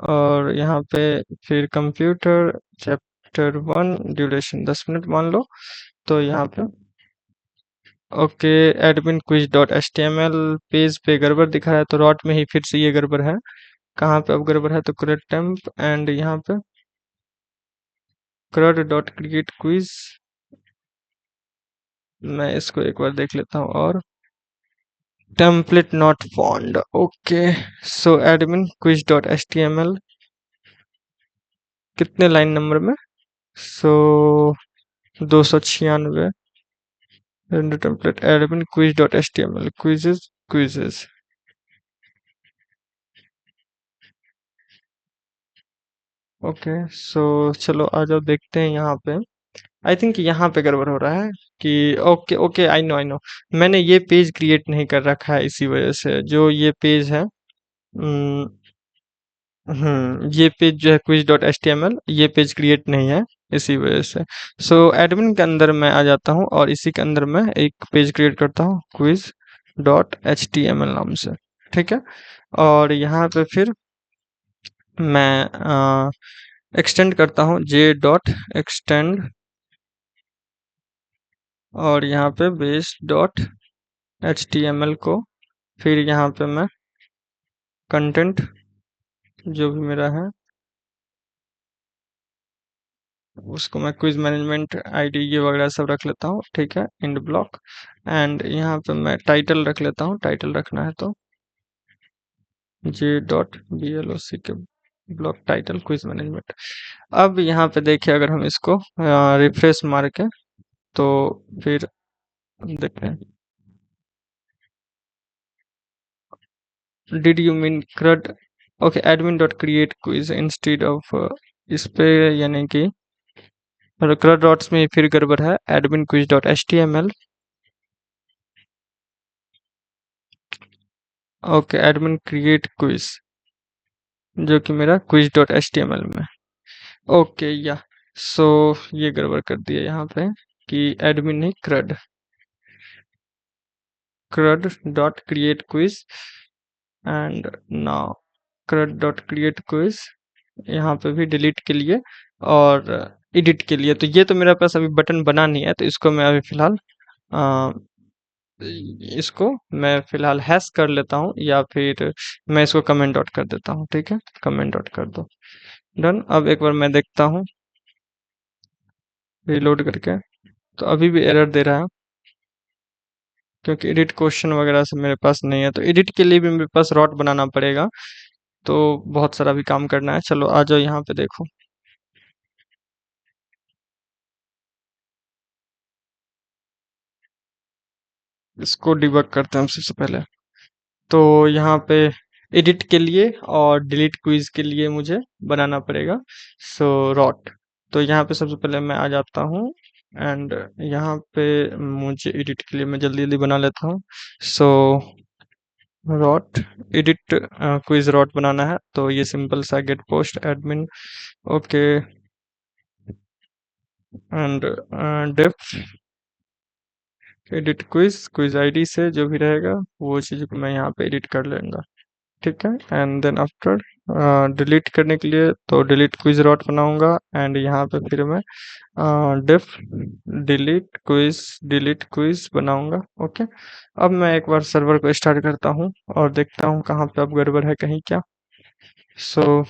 और यहाँ पे फिर कंप्यूटर चैप्टर 1, ड्यूरेशन 10 मिनट मान लो। तो यहाँ पे okay, admin quiz dot H T M L page पे गड़बड़ दिखा है, तो रॉट में ही फिर से ये गड़बड़ है। कहाँ पे अब गड़बड़ है, तो क्रेड टेम्प एंड यहाँ पे क्रड डॉट क्रिएट क्विज, मैं इसको एक बार देख लेता हूँ, और template not found. Okay, so admin quiz dot H T M L कितने लाइन नंबर में, so 296, template admin quiz dot H T M L quizzes quizzes. Okay, so चलो आ जाओ देखते हैं यहाँ पे। आई थिंक यहाँ पे गड़बड़ हो रहा है कि okay okay, I know I know, मैंने ये पेज क्रिएट नहीं कर रखा है, इसी वजह से जो ये पेज है, ये पेज जो है quiz dot H T M L, ये पेज क्रिएट नहीं है, इसी वजह से। सो एडमिन के अंदर मैं आ जाता हूँ और इसी के अंदर मैं एक पेज क्रिएट करता हूँ quiz dot H T M L नाम से, ठीक है। और यहाँ पे फिर मैं एक्सटेंड करता हूँ जे डॉट एक्सटेंड, और यहाँ पे base dot H T M L को, फिर यहाँ पे मैं कंटेंट जो भी मेरा है उसको मैं क्विज मैनेजमेंट आईडी ये वगैरह सब रख लेता हूँ, ठीक है, इंड ब्लॉक। एंड यहाँ पे मैं टाइटल रख लेता हूँ, टाइटल रखना है तो J dot B L O C K block title quiz management. अब यहाँ पे देखिए, अगर हम इसको रिफ्रेश मार के, तो फिर देखते हैं, did you mean क्रड, okay, admin dot create quiz instead of, इस पे यानी कि क्रड डॉट्स में फिर गड़बड़ है, admin quiz dot H T M L. Okay, admin create quiz, जो कि मेरा quiz dot H T M L में। ओके, या सो ये गड़बड़ कर दिया यहाँ पे कि एडमिन नहीं, क्रड क्रड dot create quiz, and now क्रड dot create quiz यहाँ पे भी डिलीट के लिए और एडिट के लिए, तो ये तो मेरे पास अभी बटन बना नहीं है, तो इसको मैं अभी फिलहाल अ, इसको मैं फिलहाल हैश कर लेता हूँ, या फिर मैं इसको कमेंट डॉट कर देता हूँ, ठीक है, कमेंट डॉट कर दो, डन। अब एक बार मैं देखता हूँ रिलोड करके, तो अभी भी एरर दे रहा है। क्योंकि एडिट क्वेश्चन वगैरह से मेरे पास नहीं है, तो एडिट के लिए भी मेरे पास रॉट बनाना पड़ेगा। तो बहुत सारा भी काम करना है। चलो आ जाओ यहाँ पे देखो। इसको डिबग करते हैं हम सबसे पहले। तो यहाँ पे एडिट के लिए और डिलीट क्विज के लिए मुझे बनाना पड़ेगा सो रॉट। तो यहाँ पे सबसे पहले मैं आ जाता हूँ एंड यहाँ पे मुझे एडिट के लिए मैं जल्दी जल्दी बना लेता हूँ। So route edit quiz route बनाना है, तो ये सिंपल सा get post admin okay and def edit quiz quiz ID से जो भी रहेगा वो चीज़ को मैं यहाँ पे एडिट कर लूँगा। ठीक है, एंड देन आफ्टर डिलीट करने के लिए तो डिलीट क्विज रॉट बनाऊंगा एंड यहाँ पे फिर मैं डिफ डिलीट क्विज बनाऊंगा। ओके, अब मैं एक बार सर्वर को स्टार्ट करता हूँ और देखता हूँ कहाँ पे अब गड़बड़ है कहीं क्या। सो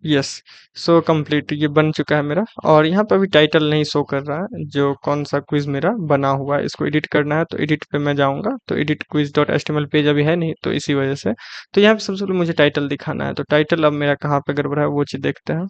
यस, सो कंप्लीट ये बन चुका है मेरा, और यहाँ पे अभी टाइटल नहीं शो कर रहा है जो कौन सा क्विज मेरा बना हुआ है। इसको एडिट करना है तो एडिट पे मैं जाऊंगा, तो edit quiz dot H page अभी है नहीं, तो इसी वजह से। तो यहाँ पे सबसे पहले मुझे टाइटल दिखाना है, तो टाइटल अब मेरा कहाँ पे गड़बड़ है वो चीज़ देखते हैं।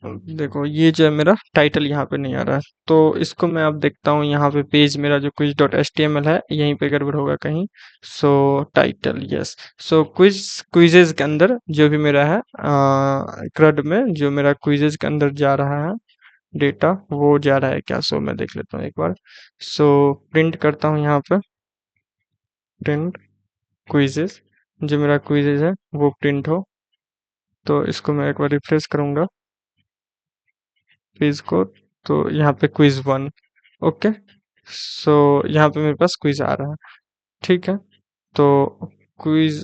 देखो ये जो है मेरा टाइटल यहाँ पे नहीं आ रहा है, तो इसको मैं अब देखता हूँ यहाँ पे पेज मेरा जो quiz dot H T M L है यहीं पे गड़बड़ होगा कहीं। So title yes, so quizzes के अंदर जो भी मेरा है क्रड में जो मेरा क्विजेज के अंदर जा रहा है डेटा वो जा रहा है क्या। सो मैं देख लेता हूँ एक बार। सो प्रिंट करता हूँ यहाँ पे, प्रिंट क्विजेज, जो मेरा क्विजेज है वो प्रिंट हो। तो इसको मैं एक बार रिफ्रेश करूंगा क्विज को, तो यहाँ पे क्विज वन। ओके, सो यहाँ पे मेरे पास क्विज आ रहा है। ठीक है, तो क्विज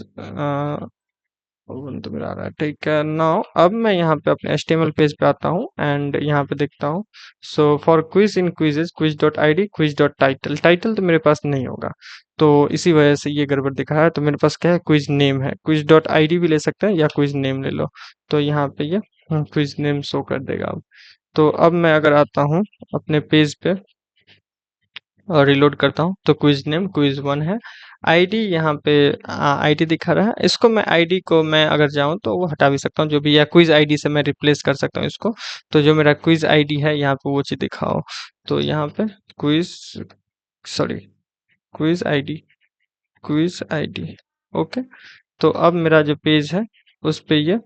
वन तो मेरा आ रहा है। ठीक है, नाउ अब मैं यहाँ पे अपने HTML पेज पे आता हूँ एंड यहाँ पे देखता हूँ। So for quiz in quizzes quiz dot I D quiz dot title, title तो मेरे पास नहीं होगा, तो इसी वजह से ये गड़बड़ दिखा है। तो मेरे पास क्या है, क्विज नेम है, क्विज डॉट आई डी भी ले सकते हैं या क्विज नेम ले लो। तो यहाँ पे ये क्विज नेम शो कर देगा अब। तो अब मैं अगर आता हूँ अपने पेज पे और रिलोड करता हूँ तो क्विज नेम क्विज वन है। आईडी यहाँ पे आईडी दिखा रहा है, इसको मैं आईडी को मैं अगर जाऊँ तो वो हटा भी सकता हूँ जो भी, या क्विज आईडी से मैं रिप्लेस कर सकता हूँ इसको। तो जो मेरा क्विज आईडी है यहाँ पे वो चीज़ दिखाओ। तो यहाँ पे quiz, sorry, quiz ID, quiz ID. Okay, तो अब मेरा जो पेज है उस पे ये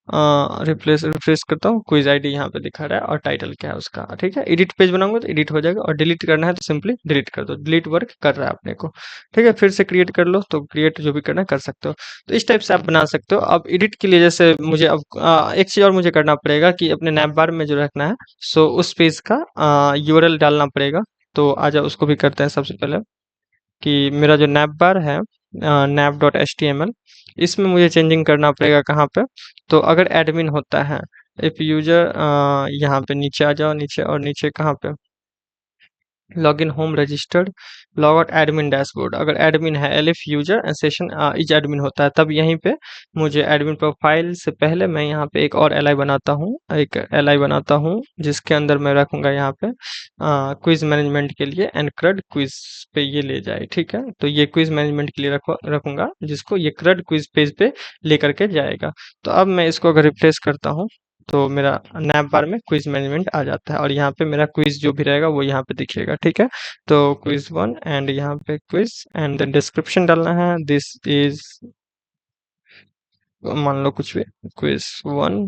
रिप्लेस रिफ्रेश करता हूँ, क्विज आईडी यहाँ पे दिखा रहा है और टाइटल क्या है उसका। ठीक है, एडिट पेज बनाऊंगा तो एडिट हो जाएगा, और डिलीट करना है तो सिंपली डिलीट कर दो, डिलीट वर्क कर रहा है अपने को। ठीक है, फिर से क्रिएट कर लो, तो क्रिएट जो भी करना है कर सकते हो। तो इस टाइप से आप बना सकते हो। अब एडिट के लिए जैसे मुझे अब एक चीज और मुझे करना पड़ेगा कि अपने नैप बार में जो रखना है, सो उस पेज का यूआरएल डालना पड़ेगा। तो आ जाओ उसको भी करते हैं सबसे पहले, कि मेरा जो नैप बार है nav dot H T M L, इसमें मुझे चेंजिंग करना पड़ेगा कहाँ पे। तो अगर एडमिन होता है, इफ यूजर, यहाँ पे नीचे आ जाओ, नीचे और नीचे कहाँ पे, login home registered log out admin dashboard, अगर एडमिन है elif user and session is admin होता है तब यहीं पे मुझे एडमिन प्रोफाइल से पहले मैं यहाँ पे एक और एलआई बनाता हूँ, एक एलआई बनाता हूँ जिसके अंदर मैं रखूंगा यहाँ पे क्विज मैनेजमेंट के लिए एंड क्रड क्विज पे ये ले जाए। ठीक है, तो ये क्विज मैनेजमेंट के लिए रखूंगा जिसको ये क्रड क्विज पेज पे लेकर के जाएगा। तो अब मैं इसको अगर रिप्लेस करता हूँ तो मेरा नैप बार में क्विज मैनेजमेंट आ जाता है, और यहाँ पे मेरा क्विज जो भी रहेगा वो यहाँ पे दिखेगा। ठीक है, तो क्विज वन एंड यहाँ पे क्विज एंड डिस्क्रिप्शन डालना है, दिस इज, मान लो कुछ भी, क्विज वन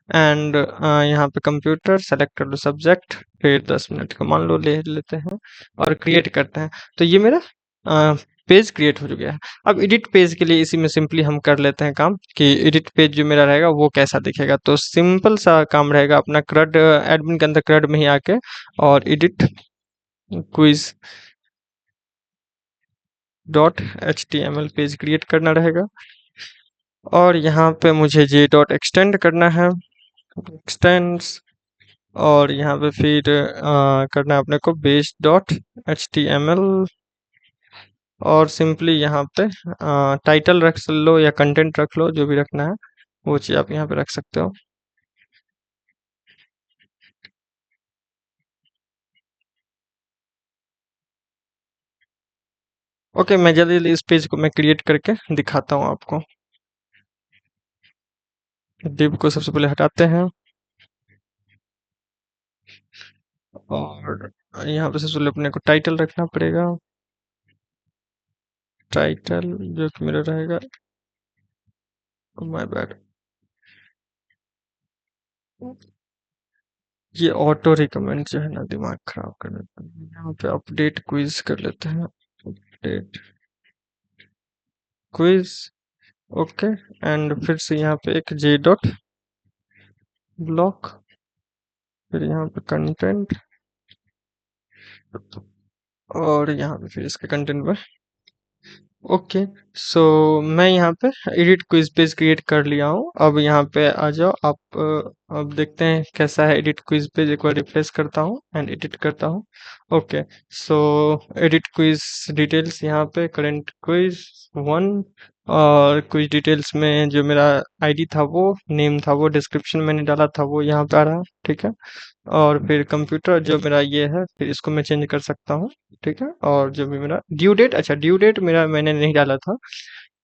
एंड यहाँ पे कंप्यूटर सेलेक्ट कर लो सब्जेक्ट, फिर 10 मिनट का मान लो ले लेते हैं और क्रिएट करते हैं। तो ये मेरा पेज क्रिएट हो चुका है। अब एडिट पेज के लिए इसी में सिंपली हम कर लेते हैं काम, कि एडिट पेज जो मेरा रहेगा वो कैसा दिखेगा। तो सिंपल सा काम रहेगा अपना, क्रड एडमिन के अंदर क्रड में ही आके और edit quiz dot H T M L page create करना रहेगा, और यहाँ पे मुझे जे डॉट एक्सटेंड करना है, एक्सटेंड्स, और यहाँ पे फिर करना है अपने को base dot H T M L, और सिंपली यहाँ पे टाइटल रख लो या कंटेंट रख लो, जो भी रखना है वो चीज़ आप यहाँ पे रख सकते हो। ओके, मैं जल्दी जल्दी इस पेज को मैं क्रिएट करके दिखाता हूँ आपको। डिव को सबसे पहले हटाते हैं और यहाँ पे सबसे पहले अपने को टाइटल रखना पड़ेगा। टाइटल जो कि मेरा रहेगा, माय बैड, ये ऑटो रिकमेंड जो है ना दिमाग खराब कर देता है। यहाँ पे अपडेट क्विज कर लेते हैं। Update quiz, okay. एंड फिर से यहाँ पे एक जे डॉट ब्लॉक, फिर यहाँ पे कंटेंट, और यहाँ पे फिर इसके कंटेंट पर ओके। सो मैं यहाँ पे एडिट क्विज पेज क्रिएट कर लिया हूँ। अब यहाँ पे आ जाओ आप। अब देखते हैं कैसा है एडिट क्विज पेज। एक बार रिफ्रेश करता हूँ एंड एडिट करता हूँ। ओके, सो एडिट क्विज डिटेल्स, यहाँ पे करंट क्विज वन, और क्विज डिटेल्स में जो मेरा आईडी था वो, नेम था वो, डिस्क्रिप्शन मैंने डाला था वो यहाँ पे आ रहा है, ठीक है। और फिर कंप्यूटर जो मेरा ये है, फिर इसको मैं चेंज कर सकता हूँ, ठीक है। और जो भी मेरा ड्यू डेट, अच्छा ड्यू डेट मेरा मैंने नहीं डाला था,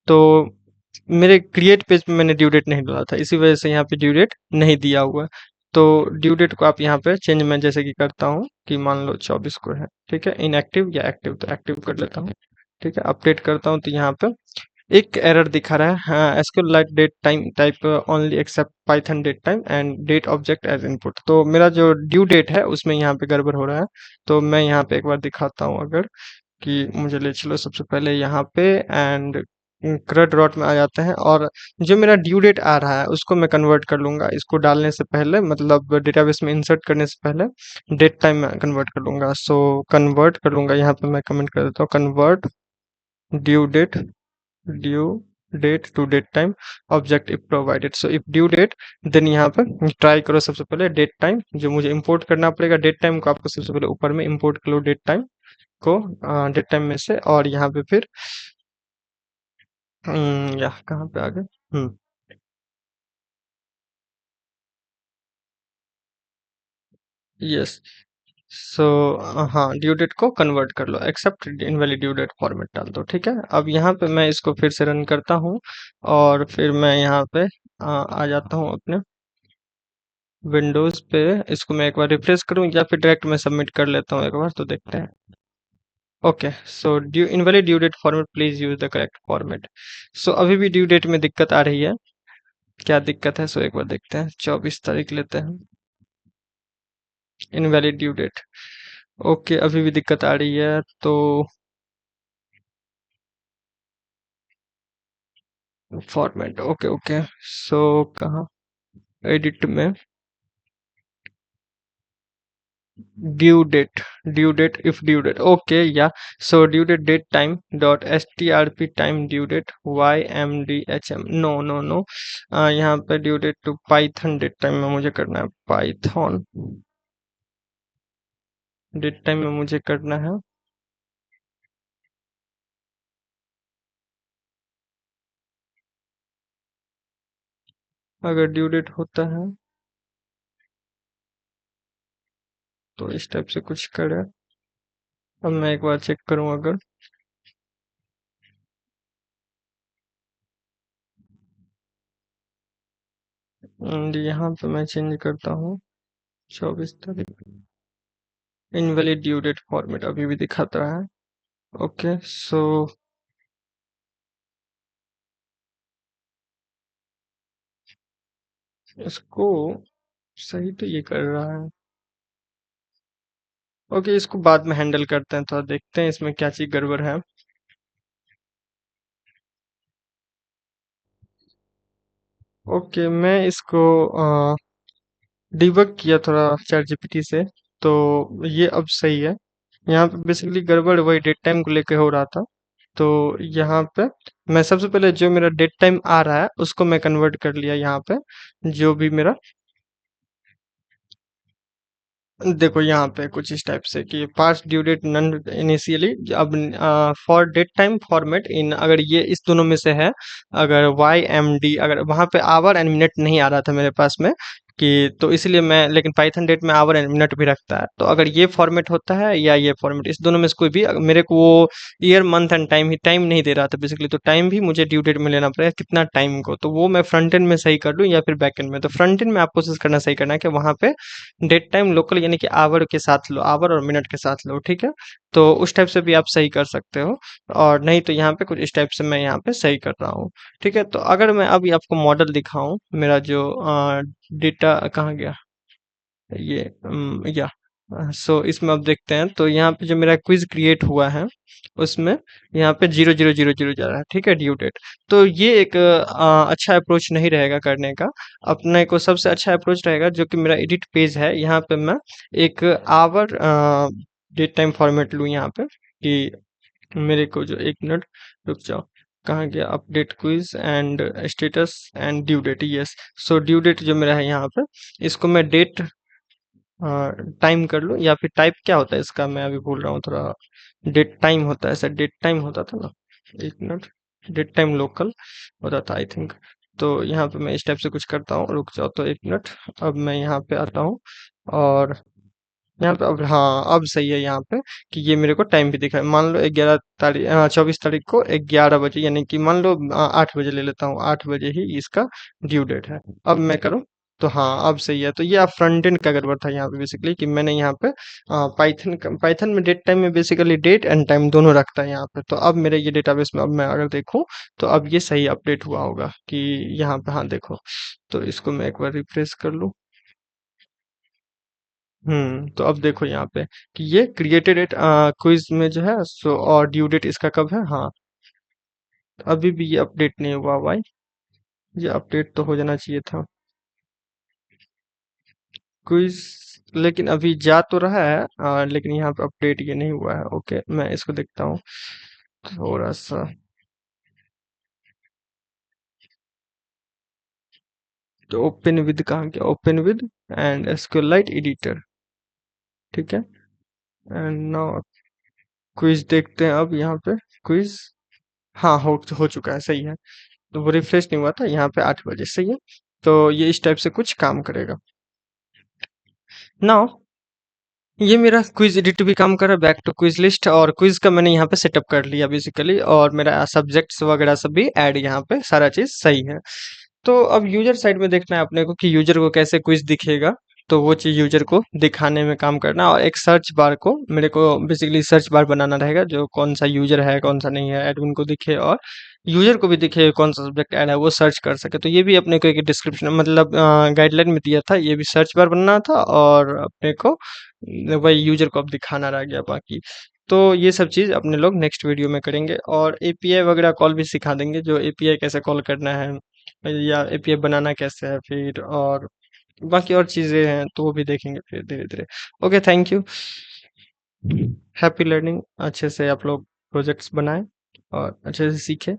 तो मेरे क्रिएट पेज पे मैंने ड्यू डेट नहीं डाला था, इसी वजह से यहाँ पे ड्यू डेट नहीं दिया हुआ है। तो ड्यू डेट को आप यहाँ पे चेंज मैं जैसे कि करता हूँ कि मान लो 24 को है, ठीक है। इनएक्टिव या एक्टिव, तो एक्टिव कर लेता हूँ, ठीक है। अपडेट करता हूँ तो यहाँ पे एक एरर दिखा रहा है, हाँ, SQL like date time type only accept Python date time and date object as input. तो मेरा जो ड्यू डेट है उसमें यहाँ पे गड़बड़ हो रहा है। तो मैं यहाँ पे एक बार दिखाता हूँ, अगर कि मुझे ले चलो सबसे पहले यहाँ पे एंड करंट डॉट में आ जाते हैं, और जो मेरा ड्यू डेट आ रहा है उसको मैं कन्वर्ट कर लूंगा इसको डालने से पहले, मतलब डेटाबेस में इंसर्ट करने से पहले डेट टाइम में कन्वर्ट कर लूंगा। सो कन्वर्ट कर लूंगा, यहाँ पे मैं कमेंट कर देता हूँ, convert due date, due date to date time object if provided. So if due date, then यहाँ पर ट्राई करो सबसे पहले डेट टाइम, जो मुझे इंपोर्ट करना पड़ेगा। डेट टाइम को आपको सबसे पहले ऊपर में इंपोर्ट कर लो, डेट टाइम को डेट टाइम में से, और यहाँ पे फिर या कहाँ पे आ गए, यस। सो हाँ, ड्यू डेट को कन्वर्ट कर लो, except invalid due date format डाल दो, ठीक है। अब यहाँ पे मैं इसको फिर से रन करता हूँ, और फिर मैं यहाँ पे आ जाता हूँ अपने विंडोज पे। इसको मैं एक बार रिफ्रेश करूँ या फिर डायरेक्ट मैं सबमिट कर लेता हूँ एक बार, तो देखते हैं। Okay, so due invalid due date format, please use the correct format. So अभी भी ड्यू डेट में दिक्कत आ रही है, क्या दिक्कत है, सो एक बार देखते हैं। 24 तारीख लेते हैं, इनवैलिड ड्यू डेट। ओके, अभी भी दिक्कत आ रही है, तो फॉर्मेट, ओके ओके। सो कहाँ, एडिट में due date, due date if due date, okay या। So due date date time dot strp time due date ymdhm, no no no, यहाँ पे due date to Python date time में मुझे करना है, Python date time में मुझे करना है। अगर ड्यू डेट होता है तो इस टाइप से कुछ करे। अब मैं एक बार चेक करूं, अगर यहाँ पे मैं चेंज करता हूँ 24 तारीख, इनवैलिड ड्यू डेट फॉर्मेट अभी भी दिखाता है। ओके, सो इसको सही तो ये कर रहा है। ओके, इसको बाद में हैंडल करते हैं, तो देखते हैं इसमें क्या चीज गड़बड़ है। ओके, मैं इसको डिबग किया थोड़ा चैट जीपीटी से, तो ये अब सही है। यहाँ पे बेसिकली गड़बड़ वही डेट टाइम को लेके हो रहा था। तो यहाँ पे मैं सबसे पहले जो मेरा डेट टाइम आ रहा है उसको मैं कन्वर्ट कर लिया यहाँ पे, जो भी मेरा, देखो यहाँ पे कुछ इस टाइप से कि past due date none initially, अब for date time format in, अगर ये इस दोनों में से है, अगर वाई एम डी, अगर वहां पे आवर एंड मिनट नहीं आ रहा था मेरे पास में, कि तो इसलिए मैं लेकिन पाइथन डेट में आवर एंड मिनट भी रखता है। तो अगर ये फॉर्मेट होता है या ये फॉर्मेट, इस दोनों में से कोई भी मेरे को वो year month and time he time नहीं दे रहा था बेसिकली, तो टाइम भी मुझे ड्यू डेट में लेना पड़ेगा कितना टाइम को, तो वो मैं फ्रंट एंड में सही कर लूँ या फिर बैक एंड में। तो फ्रंट एंड में आप कोशिश करना सही करना है कि वहाँ पे डेट टाइम लोकल यानी कि आवर के साथ लो, आवर और मिनट के साथ लो, ठीक है। तो उस टाइप से भी आप सही कर सकते हो, और नहीं तो यहाँ पे कुछ इस टाइप से मैं यहाँ पे सही कर रहा हूँ। ठीक है, तो अगर मैं अभी आपको मॉडल दिखाऊं, मेरा जो डेटा कहाँ गया, ये या सो इसमें आप देखते हैं तो यहाँ पे जो मेरा क्विज क्रिएट हुआ है उसमें यहाँ पे 0000 जा रहा है, ठीक है, ड्यू डेट। तो ये एक अच्छा अप्रोच नहीं रहेगा करने का। अपने को सबसे अच्छा अप्रोच रहेगा जो कि मेरा एडिट पेज है, यहाँ पे मैं एक आवर डेट टाइम फॉर्मेट लूँ यहाँ पे, कि मेरे को जो एक मिनट रुक जाओ, कहाँ गया, update quiz and status and due date, yes. So due date जो मेरा है यहाँ पे, इसको मैं डेट टाइम कर लूँ, या फिर टाइप क्या होता है इसका, मैं अभी भूल रहा हूँ थोड़ा। डेट टाइम होता है, ऐसा डेट टाइम होता था ना, एक मिनट, डेट टाइम लोकल होता था आई थिंक। तो यहाँ पे मैं इस टाइप से कुछ करता हूँ, रुक जाओ तो एक मिनट। अब मैं यहाँ पे आता हूँ और यहाँ पे अब, हाँ अब सही है यहाँ पे, कि ये मेरे को टाइम भी दिखा है। मान लो 11 तारीख 24 तारीख को 11 बजे, यानी कि मान लो 8 बजे ले लेता हूँ, 8 बजे ही इसका ड्यू डेट है। अब मैं करूँ तो हाँ अब सही है। तो ये आप फ्रंट एंड का गड़बड़ था यहाँ पे बेसिकली, कि मैंने यहाँ पे पाइथन में डेट टाइम में बेसिकली डेट एंड टाइम दोनों रखता है यहाँ पे। तो अब मेरे ये डेटाबेस में अब मैं अगर देखूँ तो अब ये सही अपडेट हुआ होगा कि यहाँ पे, हाँ देखो। तो इसको मैं एक बार रिफ्रेश कर लूँ। तो अब देखो यहाँ पे कि ये क्रिएटेड एट क्विज में जो है सो, और ड्यू डेट इसका कब है, हाँ। अभी भी ये अपडेट नहीं हुआ भाई, ये अपडेट तो हो जाना चाहिए था क्विज, लेकिन अभी जा तो रहा है लेकिन यहाँ पे अपडेट ये नहीं हुआ है। ओके, मैं इसको देखता हूँ थोड़ा सा। तो ओपन विद कहाँ गया, ओपन विद एंड एसक्यूएलआइट एडिटर, ठीक है। एंड नाउ क्विज देखते हैं अब यहाँ पे, क्विज, हाँ हो चुका है, सही है। तो वो रिफ्रेश नहीं हुआ था यहाँ पे, 8 बजे, सही है। तो ये इस टाइप से कुछ काम करेगा। नाउ ये मेरा क्विज एडिट भी काम कर रहा है, बैक टू क्विज लिस्ट, और क्विज का मैंने यहाँ पे सेटअप कर लिया बेसिकली, और मेरा सब्जेक्ट्स वगैरह सब भी ऐड यहाँ पे, सारा चीज सही है। तो अब यूजर साइड में देखना है अपने को कि यूजर को कैसे क्विज दिखेगा। तो वो चीज यूजर को दिखाने में काम करना, और एक सर्च बार को मेरे को बेसिकली सर्च बार बनाना रहेगा, जो कौन सा यूजर है कौन सा नहीं है, एडमिन को दिखे और यूजर को भी दिखे कौन सा सब्जेक्ट ऐड है, वो सर्च कर सके। तो ये भी अपने को एक डिस्क्रिप्शन मतलब गाइडलाइन में दिया था, ये भी सर्च बार बनना था, और अपने को वही यूजर को अब दिखाना रह गया बाकी। तो ये सब चीज़ अपने लोग नेक्स्ट वीडियो में करेंगे, और एपीआई वगैरह कॉल भी सिखा देंगे, जो एपीआई कैसे कॉल करना है या एपीआई बनाना कैसे है फिर, और बाकी और चीज़ें हैं तो वो भी देखेंगे फिर धीरे धीरे। Okay, thank you, happy learning. अच्छे से आप लोग प्रोजेक्ट्स बनाएं और अच्छे से सीखें।